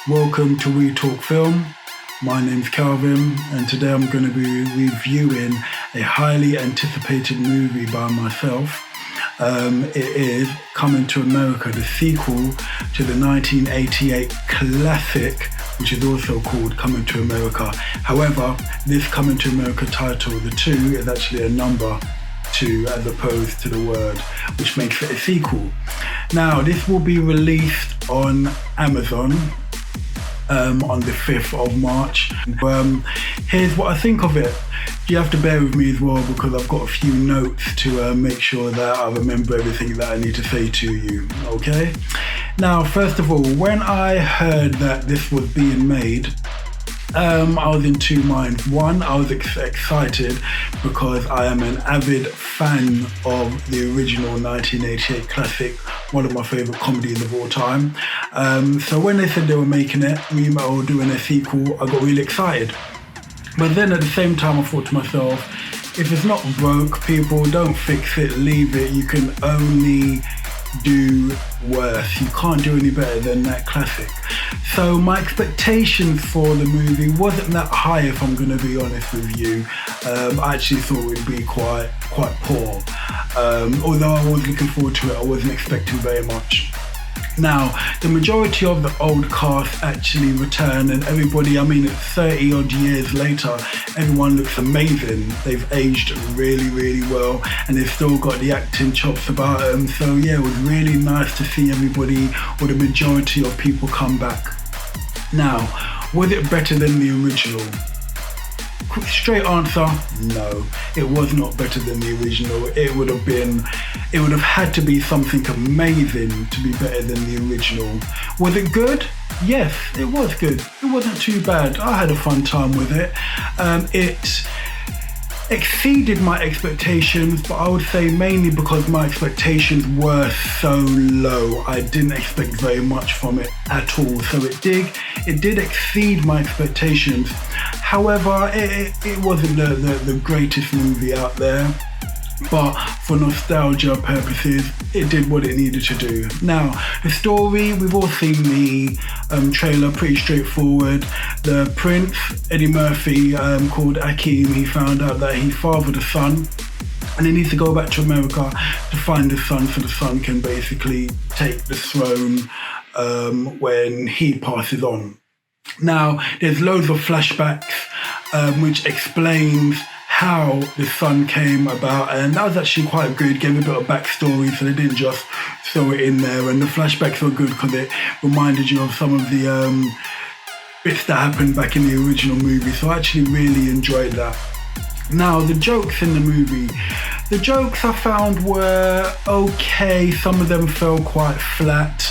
Welcome to We Talk Film. My name's Kalvin, and today I'm going to be reviewing a highly anticipated movie by myself. It is Coming to America, the sequel to the 1988 classic, which is also called Coming to America. However, this Coming to America title, the 2, is actually a number 2 as opposed to the word, which makes it a sequel. Now, this will be released on Amazon on the 5th of March. Here's what I think of it. You have to bear with me as well because I've got a few notes to make sure that I remember everything that I need to say to you, okay? Now, first of all, when I heard that this was being made, I was in two minds. One, I was excited because I am an avid fan of the original 1988 classic, one of my favourite comedies of all time. So when they said they were making it, or doing a sequel, I got really excited. But then at the same time, I thought to myself, if it's not broke, people, don't fix it, leave it. You can only do worse. You can't do any better than that classic. So my expectations for the movie wasn't that high, if I'm going to be honest with you. I actually thought it would be quite poor. Although I was looking forward to it, I wasn't expecting very much. Now, the majority of the old cast actually return, and everybody, I mean, it's 30 odd years later, everyone looks amazing. They've aged really, really well, and they've still got the acting chops about them. So yeah, it was really nice to see everybody, or the majority of people, come back. Now, was it better than the original? Straight answer, no. It was not better than the original. It would have had to be something amazing to be better than the original. Was it good? Yes, it was good. It wasn't too bad. I had a fun time with it. It exceeded my expectations, but I would say mainly because my expectations were so low. I didn't expect very much from it at all. So it did exceed my expectations. However, it wasn't the greatest movie out there, but for nostalgia purposes, it did what it needed to do. Now, the story, we've all seen the trailer, pretty straightforward. The Prince, Eddie Murphy, called Akeem, he found out that he fathered a son, and he needs to go back to America to find his son so the son can basically take the throne when he passes on. Now, there's loads of flashbacks which explains how the son came about, and that was actually quite good. Gave a bit of backstory, so they didn't just throw it in there. And the flashbacks were good because it reminded you of some of the bits that happened back in the original movie. So I actually really enjoyed that. Now, the jokes in the movie. The jokes I found were okay. Some of them fell quite flat.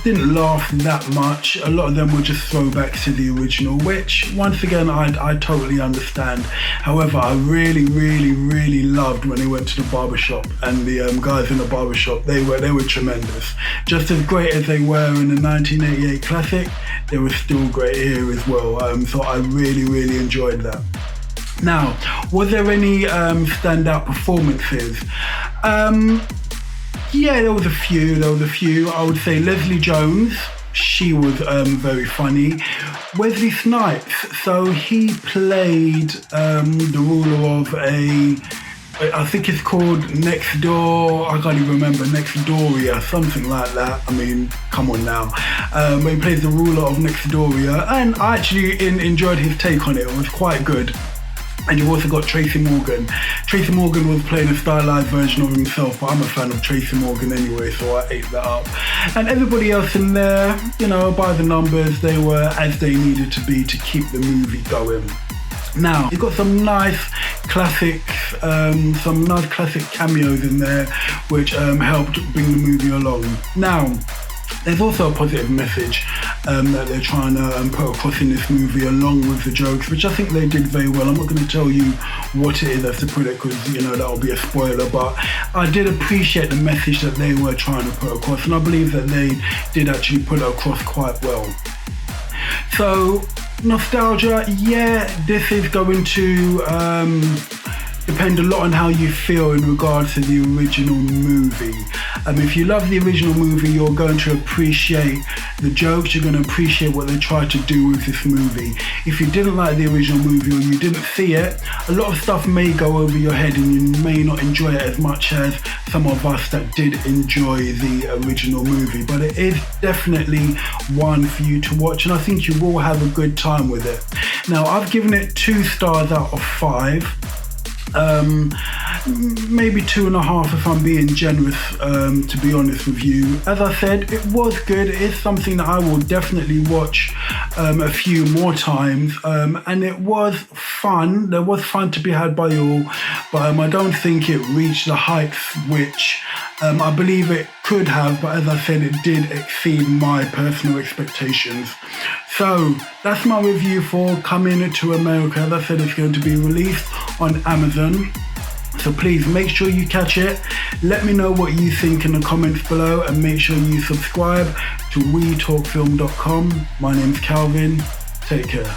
Didn't laugh that much. A lot of them were just throwbacks to the original, which, once again, I totally understand. However, I really, really, really loved when they went to the barbershop, and the guys in the barbershop, they were tremendous. Just as great as they were in the 1988 classic, they were still great here as well. So I really, really enjoyed that. Now, was there any standout performances? Yeah, there was a few. I would say Leslie Jones, she was very funny. Wesley Snipes, so he played the ruler of I think it's called Next Door, I can't even remember, Next Doria, something like that. I mean, come on now. But he plays the ruler of Next Doria, and I actually enjoyed his take on it. It was quite good. And you've also got Tracy Morgan. Tracy Morgan was playing a stylized version of himself, but I'm a fan of Tracy Morgan anyway, so I ate that up. And everybody else in there, you know, by the numbers, they were as they needed to be to keep the movie going. Now, you've got some nice classic cameos in there, which helped bring the movie along. Now, there's also a positive message that they're trying to put across in this movie, along with the jokes, which I think they did very well. I'm not going to tell you what it is as to put it, because, you know, that'll be a spoiler, but I did appreciate the message that they were trying to put across, and I believe that they did actually put it across quite well. So, nostalgia, yeah, this is going to depend a lot on how you feel in regards to the original movie. If you love the original movie, you're going to appreciate the jokes, you're going to appreciate what they tried to do with this movie. If you didn't like the original movie or you didn't see it, a lot of stuff may go over your head and you may not enjoy it as much as some of us that did enjoy the original movie. But it is definitely one for you to watch, and I think you will have a good time with it. Now, I've given it 2 stars out of 5. Maybe 2.5 if I'm being generous, to be honest with you. As I said, it was good. It is something that I will definitely watch a few more times, and it was fun. There was fun to be had by all, but I don't think it reached the heights which I believe it could have, but as I said, it did exceed my personal expectations. So that's my review for Coming to America. As I said, it's going to be released on Amazon. So please make sure you catch it. Let me know what you think in the comments below, and make sure you subscribe to wetalkfilm.com. My name's Kalvin. Take care.